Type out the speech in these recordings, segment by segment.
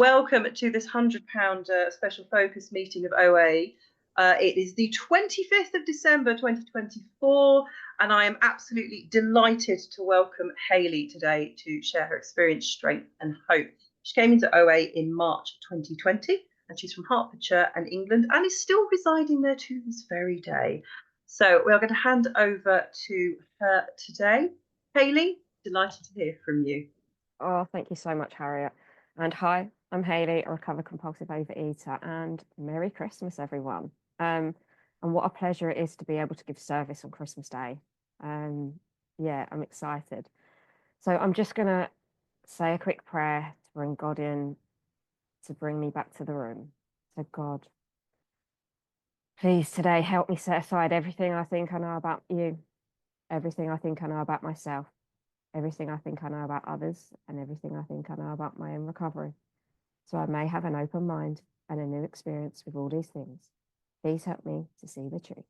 Welcome to this £100 special focus meeting of OA. It is the 25th of December 2024, and I am absolutely delighted to welcome Hayley today to share her experience, strength, and hope. She came into OA in March 2020, and she's from Hertfordshire and England and is still residing there to this very day. So we are going to hand over to her today. Hayley, delighted to hear from you. Oh, thank you so much, Harriet. And hi, I'm Hayley, a recovered compulsive overeater, and Merry Christmas, everyone. And what a pleasure it is to be able to give service on Christmas Day. Um, yeah, I'm excited. So I'm just gonna say a quick prayer to bring God in, to bring me back to the room. So God, please today help me set aside everything I think I know about you, everything I think I know about myself, everything I think I know about others, and everything I think I know about my own recovery, so I may have an open mind and a new experience with all these things. Please help me to see the truth.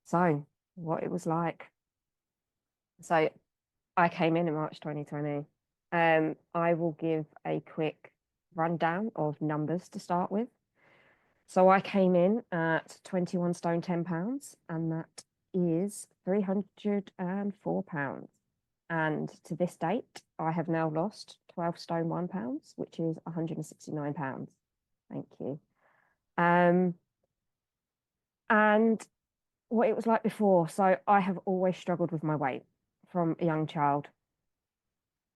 So, what it was like. So, I came in March 2020. I will give a quick rundown of numbers to start with. So, I came in at 21 stone 10 pounds, and that is £304. And to this date, I have now lost 12 stone 1 pounds, which is £169. Thank you. And what it was like before. So I have always struggled with my weight from a young child.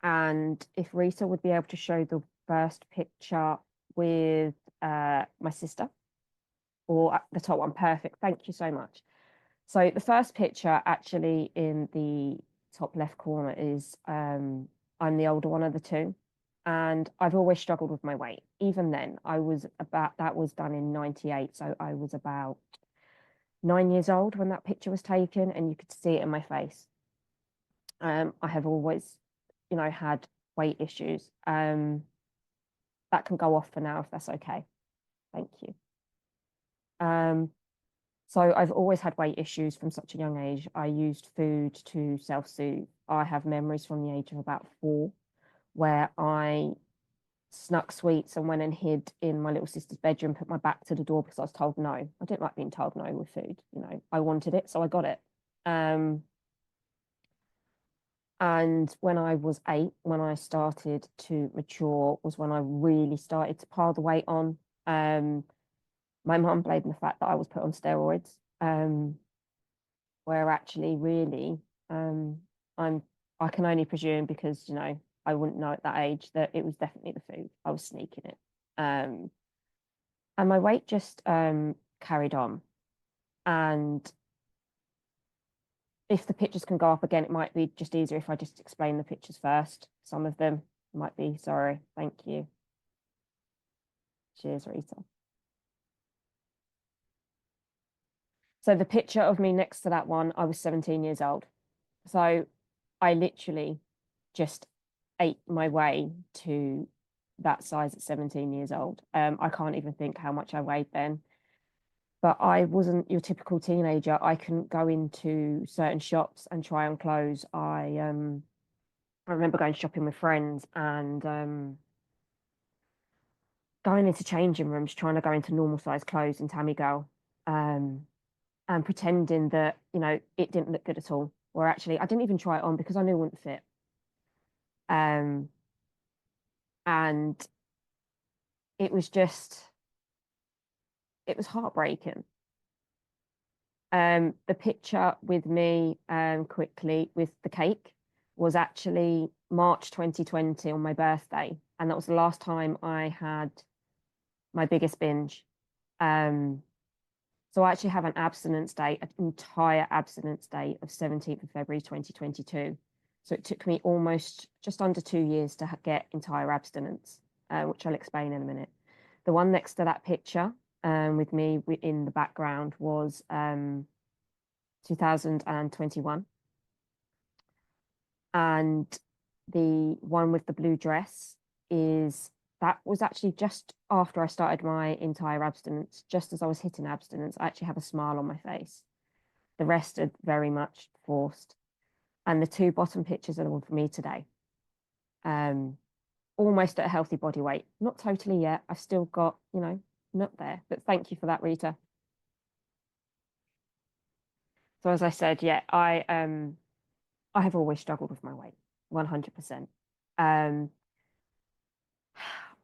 And if Rita would be able to show the first picture with my sister, or the top one, perfect. Thank you so much. So the first picture actually in the top left corner is I'm the older one of the two. And I've always struggled with my weight. Even then, that was done in 98. So I was about 9 years old when that picture was taken, and you could see it in my face. I have always, had weight issues. That can go off for now if that's okay. Thank you. So I've always had weight issues from such a young age. I used food to self-soothe. I have memories from the age of about 4 where I snuck sweets and went and hid in my little sister's bedroom, put my back to the door because I was told no. I didn't like being told no with food. I wanted it, so I got it. And when I was 8, when I started to mature, was when I really started to pile the weight on. My mum blamed the fact that I was put on steroids, where actually, really, I can only presume because I wouldn't know at that age that it was definitely the food. I was sneaking it, and my weight just carried on. And if the pictures can go up again, it might be just easier if I just explain the pictures first. Some of them might be, sorry. Thank you. Cheers, Rita. So the picture of me next to that one, I was 17 years old. So I literally just ate my way to that size at 17 years old. I can't even think how much I weighed then. But I wasn't your typical teenager. I couldn't go into certain shops and try on clothes. I remember going shopping with friends and going into changing rooms, trying to go into normal size clothes in Tammy Girl, and pretending that, it didn't look good at all. Or actually, I didn't even try it on because I knew it wouldn't fit. And it was heartbreaking. The picture with me quickly with the cake was actually March 2020 on my birthday. And that was the last time I had my biggest binge. So I actually have an abstinence date, an entire abstinence date of 17th of February 2022. So it took me almost just under 2 years to get entire abstinence, which I'll explain in a minute. The one next to that picture with me in the background was 2021. And the one with the blue dress that was actually just after I started my entire abstinence. Just as I was hitting abstinence, I actually have a smile on my face. The rest are very much forced. And the 2 bottom pictures are the one for me today. almost at a healthy body weight. Not totally yet. I've still got, not there. But thank you for that, Rita. So as I said, yeah, I have always struggled with my weight, 100%. Um,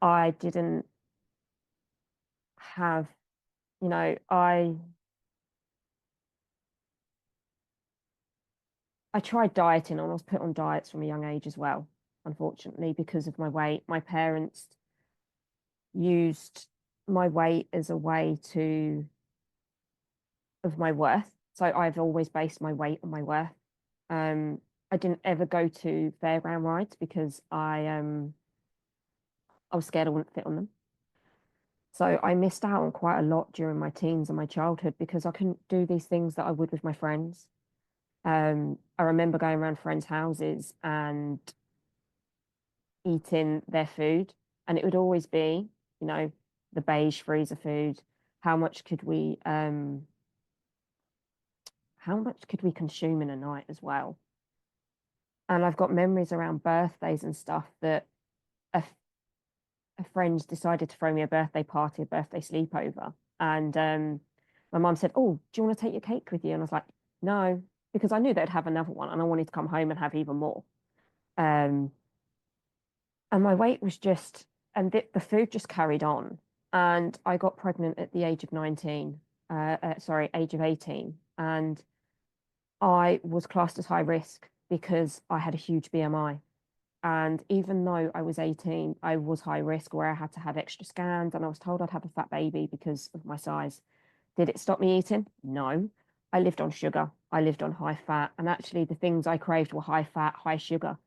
I didn't have, you know, I tried dieting and I was put on diets from a young age as well, unfortunately, because of my weight. My parents used my weight as a way of my worth. So I've always based my weight on my worth. I didn't ever go to fairground rides because I was scared I wouldn't fit on them. So I missed out on quite a lot during my teens and my childhood because I couldn't do these things that I would with my friends. I remember going around friends' houses and eating their food, and it would always be, you know, the beige freezer food. How much could we how much could we consume in a night as well? And I've got memories around birthdays and stuff that a, a friend decided to throw me a birthday party, a birthday sleepover. And my mum said, "Oh, do you want to take your cake with you?" And I was like, "No," because I knew they'd have another one and I wanted to come home and have even more. Um, and my weight was just, and the food just carried on. And I got pregnant at the age of 19, sorry, age of 18. And I was classed as high risk because I had a huge BMI. And even though I was 18, I was high risk where I had to have extra scans and I was told I'd have a fat baby because of my size. Did it stop me eating? No. I lived on sugar. I lived on high fat. And actually, the things I craved were high fat, high sugar.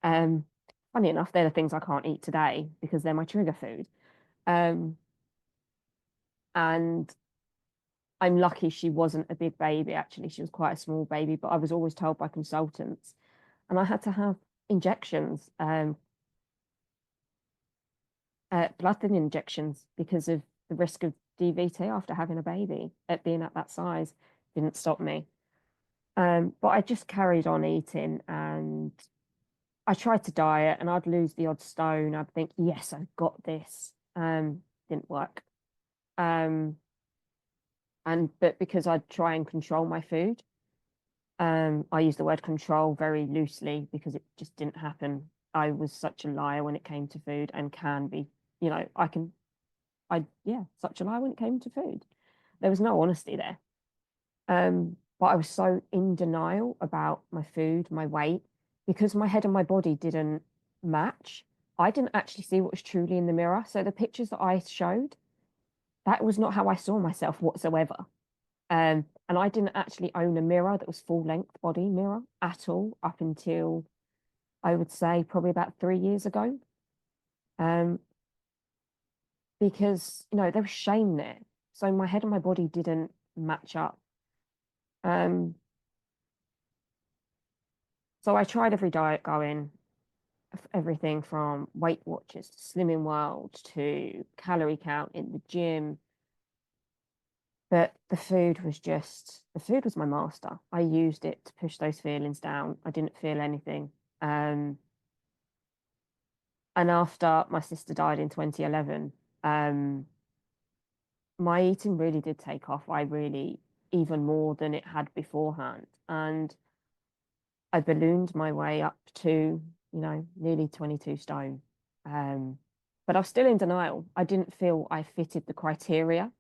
Um, Funny enough, they're the things I can't eat today because they're my trigger food. Um, and I'm lucky she wasn't a big baby, actually. She was quite a small baby, but I was always told by consultants. And I had to have injections, blood thinning injections, because of the risk of DVT after having a baby. At being at that size didn't stop me. But I just carried on eating and I tried to diet and I'd lose the odd stone. I'd think, yes, I've got this. Didn't work. Um, but because I'd try and control my food, I use the word control very loosely because it just didn't happen. I was such a liar when it came to food and can be, yeah, such a liar when it came to food. There was no honesty there. But I was so in denial about my food, my weight, because my head and my body didn't match. I didn't actually see what was truly in the mirror. So the pictures that I showed, that was not how I saw myself whatsoever. And I didn't actually own a mirror that was full length body mirror at all up until I would say probably about 3 years ago. Um, because there was shame there. So my head and my body didn't match up. Um, so I tried every diet going, everything from Weight Watchers to Slimming World to calorie count in the gym. But the food was my master. I used it to push those feelings down. I didn't feel anything. And after my sister died in 2011, my eating really did take off. Even more than it had beforehand. And I ballooned my way up to, nearly 22 stone. But I was still in denial. I didn't feel I fitted the criteria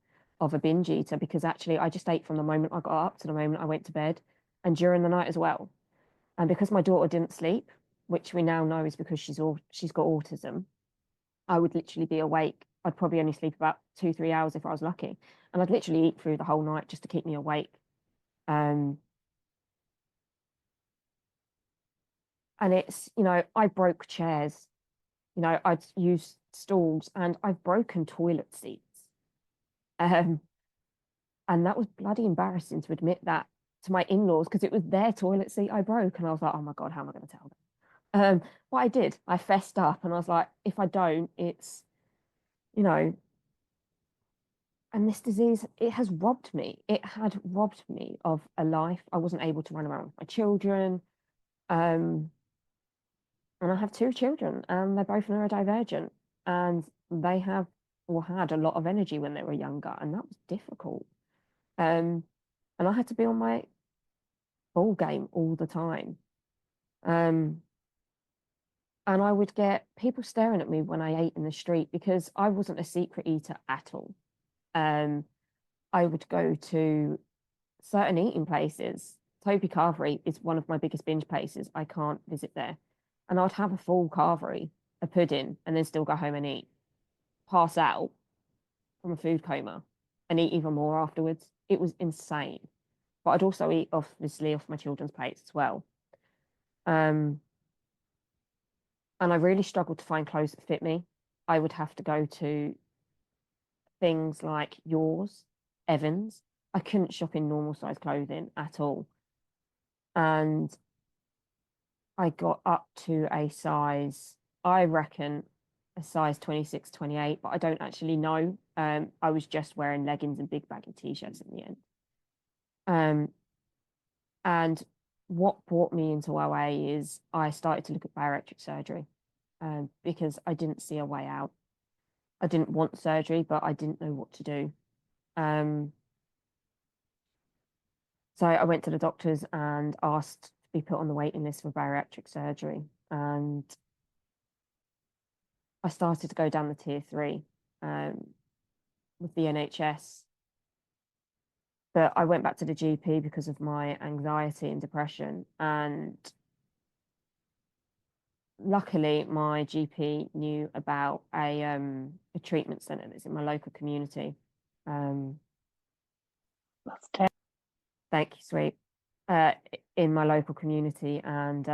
of a binge eater because actually I just ate from the moment I got up to the moment I went to bed and during the night as well. And because my daughter didn't sleep, which we now know is because she's got autism, I would literally be awake. I'd probably only sleep about 2, 3 hours if I was lucky. And I'd literally eat through the whole night just to keep me awake. Um, and it's, I broke chairs, I'd use stools and I've broken toilet seats. Um, and that was bloody embarrassing to admit that to my in-laws because it was their toilet seat I broke. And I was like, oh my God, how am I going to tell them? But I did. I fessed up and I was like, if I don't, it's, you know, and this disease, it has robbed me. It had robbed me of a life. I wasn't able to run around with my children. Um, And I have two children, and they're both neurodivergent, and they have or had a lot of energy when they were younger, and that was difficult. Um, and I had to be on my ball game all the time. Um, and I would get people staring at me when I ate in the street because I wasn't a secret eater at all. Um, I would go to certain eating places. Toby Carvery is one of my biggest binge places. I can't visit there. And I'd have a full carvery, a pudding, and then still go home and eat, pass out from a food coma, and eat even more afterwards. It was insane. But I'd also eat, obviously, off my children's plates as well. Um, and I really struggled to find clothes that fit me. I would have to go to things like yours, Evans. I couldn't shop in normal size clothing at all. And I got up to a size, I reckon, a size 26, 28, but I don't actually know. I was just wearing leggings and big baggy t-shirts in the end. Um, and what brought me into OA is I started to look at bariatric surgery, because I didn't see a way out. I didn't want surgery, but I didn't know what to do. Um, so I went to the doctors and asked to be put on the waiting list for bariatric surgery. And I started to go down the tier three, with the NHS. But I went back to the GP because of my anxiety and depression. And luckily, my GP knew about a treatment centre that's in my local community. Um, That's Thank you, sweet. Uh, in my local community, and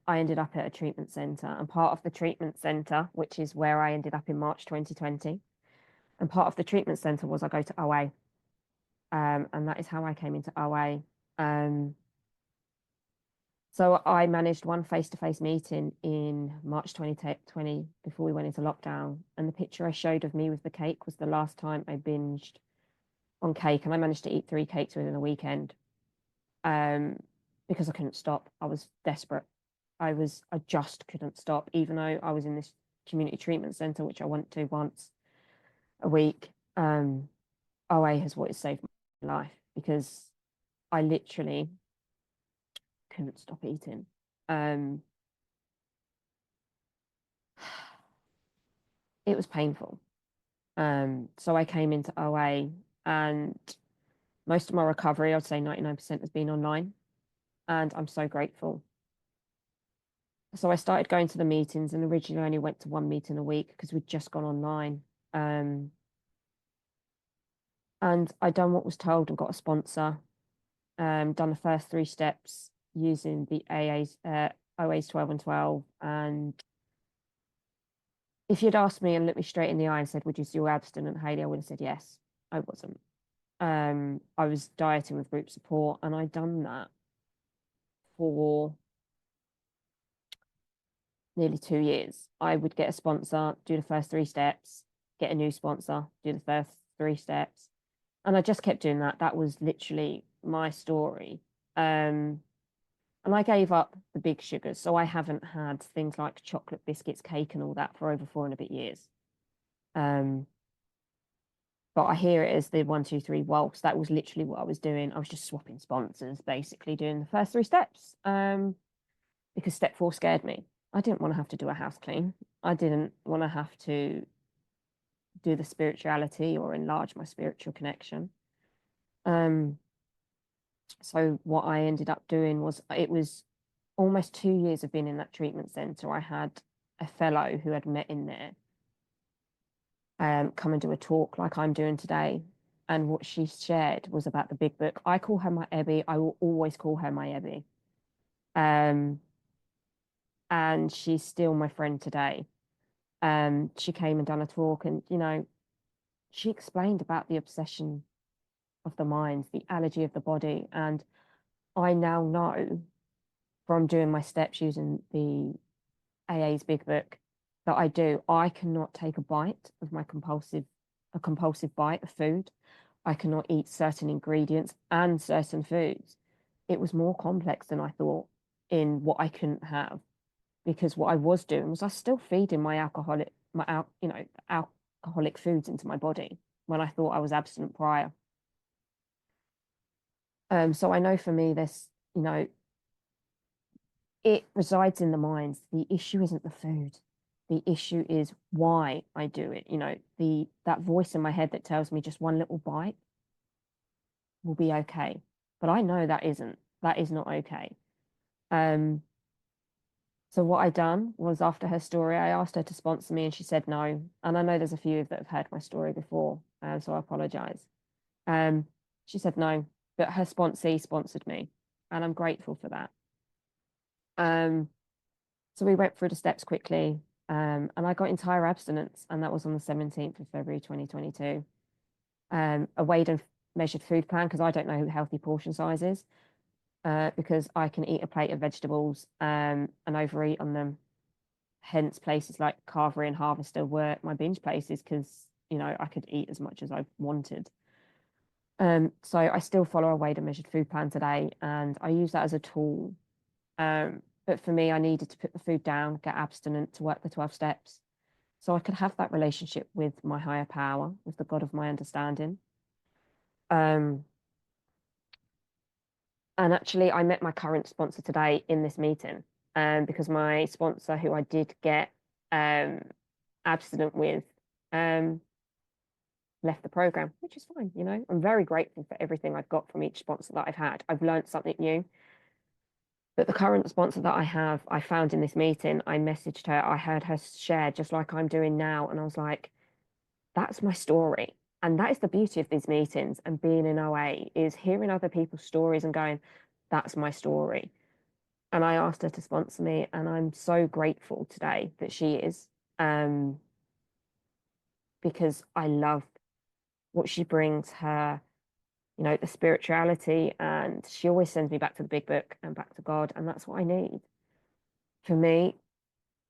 I ended up at a treatment centre. And part of the treatment centre, which is where I ended up in March 2020, and part of the treatment centre was I go to OA. And that is how I came into OA. So I managed one face-to-face meeting in March 2020 before we went into lockdown. And the picture I showed of me with the cake was the last time I binged on cake. And I managed to eat 3 cakes within a weekend, because I couldn't stop. I was desperate. I just couldn't stop, even though I was in this community treatment centre, which I went to once a week. OA has what has saved my life because I literally couldn't stop eating. Um, it was painful. So I came into OA, and most of my recovery, I'd say 99%, has been online. And I'm so grateful. So I started going to the meetings, and originally I only went to one meeting a week because we'd just gone online. And I done what was told and got a sponsor. Done the first 3 steps using the OA's 12 and 12. And if you'd asked me and looked me straight in the eye and said, "Would you still abstinent, Hayley?" I would have said yes. I wasn't. I was dieting with group support, and I'd done that for nearly 2 years. I would get a sponsor, do the first 3 steps, get a new sponsor, do the first 3 steps. And I just kept doing that. That was literally my story. And I gave up the big sugars. So I haven't had things like chocolate biscuits, cake, and all that for over 4 and a bit years. But I hear it as the 1, 2, 3 waltz. That was literally what I was doing. I was just swapping sponsors, basically doing the first 3 steps. Because step 4 scared me. I didn't want to have to do a house clean. I didn't want to have to do the spirituality or enlarge my spiritual connection. So what I ended up doing was, it was almost 2 years of being in that treatment centre. I had a fellow who had met in there come and do a talk like I'm doing today. And what she shared was about the big book. I call her my Ebby. I will always call her my Ebby. And she's still my friend today. She came and done a talk, and she explained about the obsession of the mind, the allergy of the body. And I now know from doing my steps using the AA's big book that I cannot take a compulsive bite of food. I cannot eat certain ingredients and certain foods. It was more complex than I thought in what I couldn't have, because what I was doing was I was still feeding my alcoholic, alcoholic foods into my body when I thought I was abstinent prior. So I know for me, this, it resides in the mind. The issue isn't the food. The issue is why I do it. That voice in my head that tells me just one little bite will be okay. But I know that is not okay. So what I done was, after her story, I asked her to sponsor me and she said no. And I know there's a few that have heard my story before, so I apologize. She said no, but her sponsee sponsored me, and I'm grateful for that. So we went through the steps quickly, and I got entire abstinence, and that was on the 17th of February 2022. A weighed and measured food plan, because I don't know healthy portion sizes, because I can eat a plate of vegetables and overeat on them. Hence, places like Carvery and Harvester were my binge places, because I could eat as much as I wanted. So I still follow a weighed and measured food plan today, and I use that as a tool. But for me, I needed to put the food down, get abstinent to work the 12 steps, so I could have that relationship with my higher power, with the God of my understanding. And actually, I met my current sponsor today in this meeting, because my sponsor, who I did get abstinent with, left the program, which is fine. I'm very grateful for everything I've got from each sponsor that I've had. I've learned something new. But the current sponsor that I have, I found in this meeting, I messaged her, I heard her share just like I'm doing now. And I was like, that's my story. And that is the beauty of these meetings and being in OA, is hearing other people's stories and going, that's my story. And I asked her to sponsor me, and I'm so grateful today that she is, because I love what she brings, her, the spirituality, and she always sends me back to the big book and back to God, and that's what I need. For me,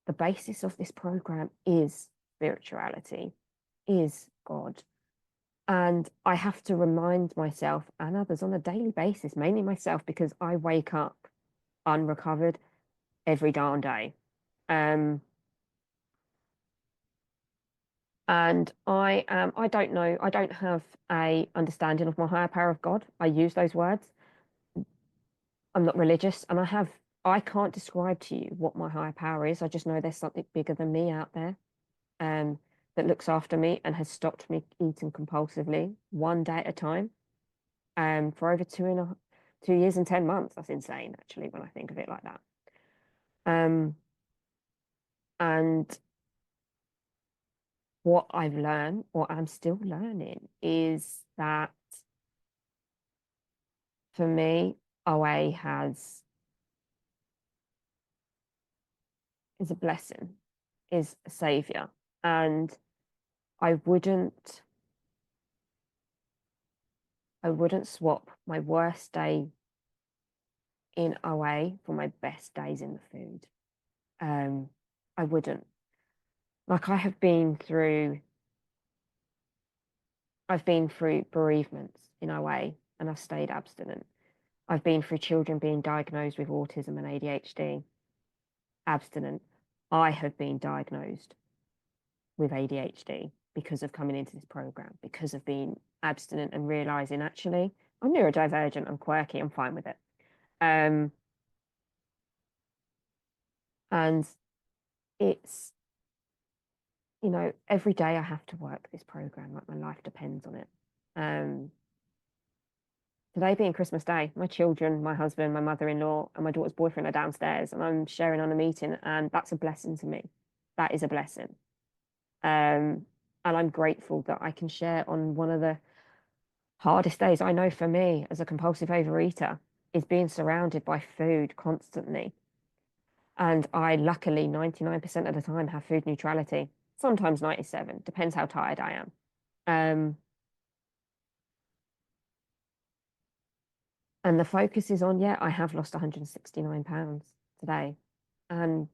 the basis of this program is spirituality, is God. And I have to remind myself and others on a daily basis, mainly myself, because I wake up unrecovered every darn day. And I don't know, I don't have a understanding of my higher power of God. I use those words. I'm not religious, and I can't describe to you what my higher power is. I just know there's something bigger than me out there, that looks after me and has stopped me eating compulsively one day at a time, for over 2 years and 10 months. That's insane, actually, when I think of it like that. And what I've learned, or I'm still learning, is that for me, OA is a blessing, is a savior. And I wouldn't swap my worst day in OA for my best days in the food. I wouldn't. Like, I've been through bereavements in OA, and I've stayed abstinent. I've been through children being diagnosed with autism and ADHD, abstinent. I have been diagnosed with ADHD because of coming into this program, because of being abstinent and realizing, actually, I'm neurodivergent, I'm quirky, I'm fine with it. And it's, every day I have to work this program, like my life depends on it. Today being Christmas Day, my children, my husband, my mother-in-law, and my daughter's boyfriend are downstairs, and I'm sharing on a meeting, and that's a blessing to me. That is a blessing. And I'm grateful that I can share on one of the hardest days. I know for me, as a compulsive overeater, is being surrounded by food constantly. And I luckily 99% of the time have food neutrality. Sometimes 97, depends how tired I am. And the focus is on, I have lost 169 pounds today. And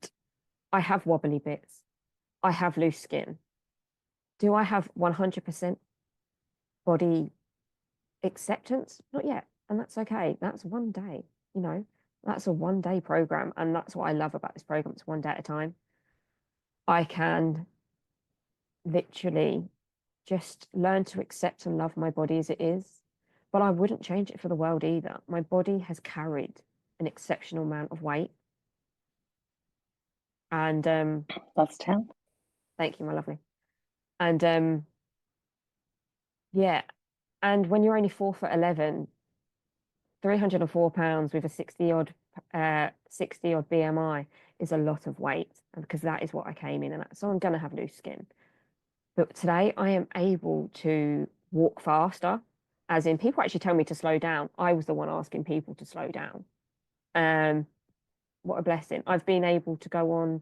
I have wobbly bits. I have loose skin. Do I have 100% body acceptance? Not yet. And that's okay. That's one day, That's a 1 day program. And that's what I love about this program. It's 1 day at a time. I can literally just learn to accept and love my body as it is. But I wouldn't change it for the world either. My body has carried an exceptional amount of weight. And That's 10. thank you, my lovely. And yeah. And when you're only 4'11", 304 pounds with a 60 odd BMI is a lot of weight, and because that is what I came in at. So I'm gonna have loose skin. But today I am able to walk faster, as in people actually tell me to slow down. I was the one asking people to slow down. What a blessing. I've been able to go on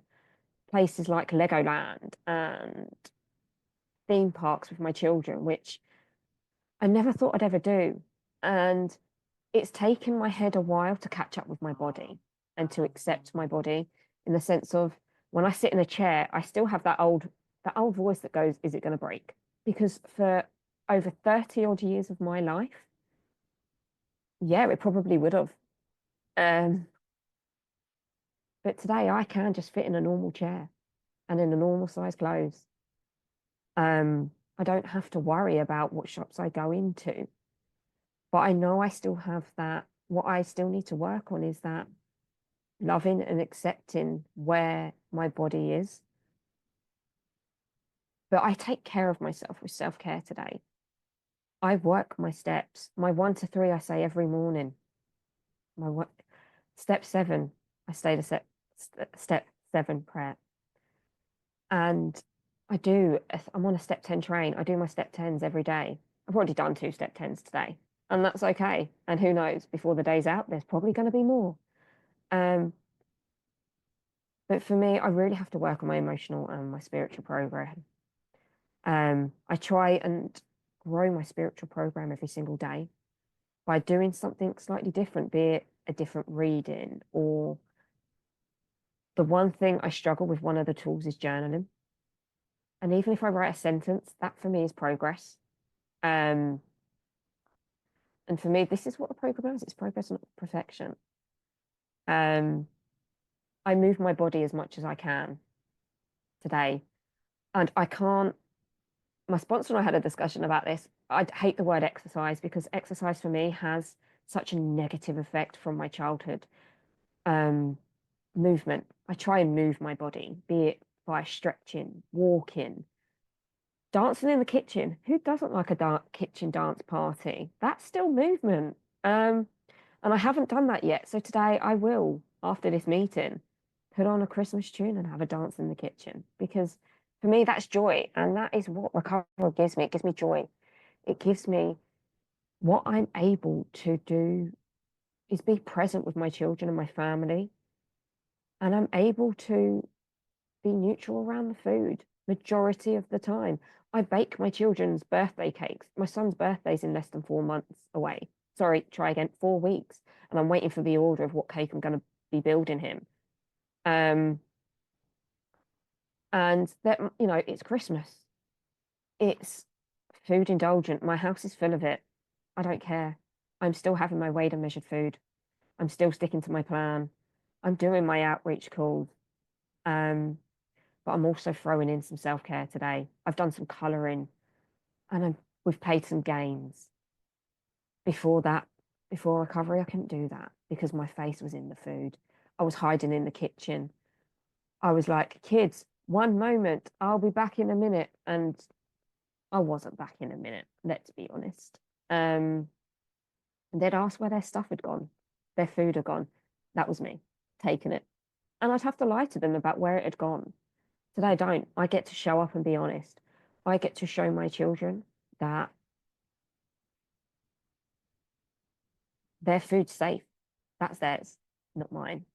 places like Legoland and theme parks with my children, which I never thought I'd ever do. And it's taken my head a while to catch up with my body and to accept my body, in the sense of when I sit in a chair, I still have that old voice that goes, is it going to break? Because for over 30 odd years of my life, yeah, it probably would have. But today I can just fit in a normal chair and in a normal size clothes. I don't have to worry about what shops I go into. But I know I still have that. What I still need to work on is that loving and accepting where my body is. But I take care of myself with self-care today. I work my steps. My 1 to 3, I say every morning. Step 7, I say the step 7 prayer. And I'm on a step 10 train. I do my step 10s every day. I've already done 2 step 10s today, and that's okay. And who knows, before the day's out, there's probably going to be more. But for me, I really have to work on my emotional and my spiritual program. I try and grow my spiritual program every single day by doing something slightly different, be it a different reading, or the one thing I struggle with, one of the tools is journaling. And even if I write a sentence, that for me is progress. And for me, this is what the program is. It's progress, not perfection. I move my body as much as I can today. And I can't, my sponsor and I had a discussion about this. I hate the word exercise, because exercise for me has such a negative effect from my childhood. Movement. I try and move my body, be it by stretching, walking, dancing in the kitchen. Who doesn't like a kitchen dance party? That's still movement. And I haven't done that yet. So today I will, after this meeting, put on a Christmas tune and have a dance in the kitchen, because for me, that's joy. And that is what recovery gives me. It gives me joy. It gives me what I'm able to do is be present with my children and my family. And I'm able to be neutral around the food majority of the time. I bake my children's birthday cakes. My son's birthday's in less than 4 months away. Sorry, try again, 4 weeks. And I'm waiting for the order of what cake I'm going to be building him. And that, it's Christmas. It's food indulgent. My house is full of it. I don't care. I'm still having my weighed and measured food. I'm still sticking to my plan. I'm doing my outreach calls. But I'm also throwing in some self-care today. I've done some colouring, and we've played some games. Before recovery, I couldn't do that because my face was in the food. I was hiding in the kitchen. I was like, kids, 1 moment, I'll be back in a minute. And I wasn't back in a minute, let's be honest. And they'd ask where their stuff had gone, their food had gone. That was me, taking it. And I'd have to lie to them about where it had gone. Today I don't. I get to show up and be honest. I get to show my children that their food's safe. That's theirs, not mine.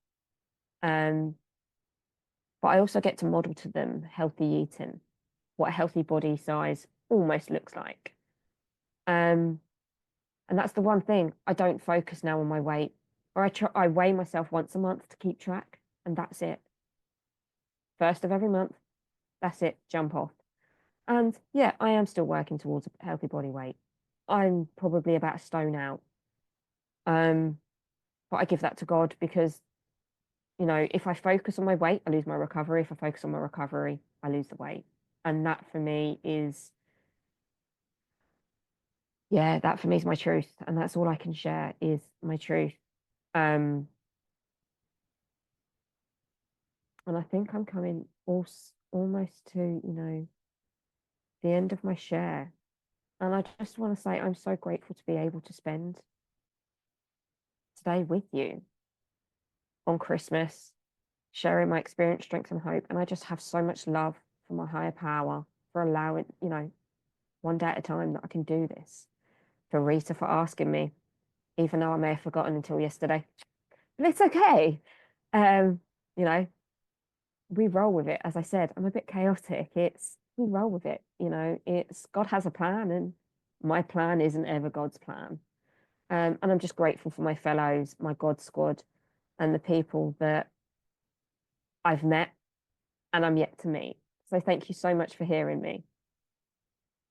But I also get to model to them healthy eating, what a healthy body size almost looks like. And that's the one thing. I don't focus now on my weight, or I weigh myself once a month to keep track, and that's it. First of every month, that's it, jump off. And yeah, I am still working towards a healthy body weight. I'm probably about a stone out. but I give that to God because, you know, if I focus on my weight, I lose my recovery. If I focus on my recovery, I lose the weight. And that for me is, yeah, that for me is my truth. And that's all I can share is my truth. And I think I'm coming almost to, you know, the end of my share. And I just want to say I'm so grateful to be able to spend today with you on Christmas, sharing my experience, strength, and hope. And I just have so much love for my higher power for allowing, you know, one day at a time that I can do this. For Rita for asking me, even though I may have forgotten until yesterday. But it's okay. You know, we roll with it. As I said, I'm a bit chaotic. We roll with it. You know, it's God has a plan, and my plan isn't ever God's plan. And I'm just grateful for my fellows, my God squad, and the people that I've met and I'm yet to meet. So thank you so much for hearing me.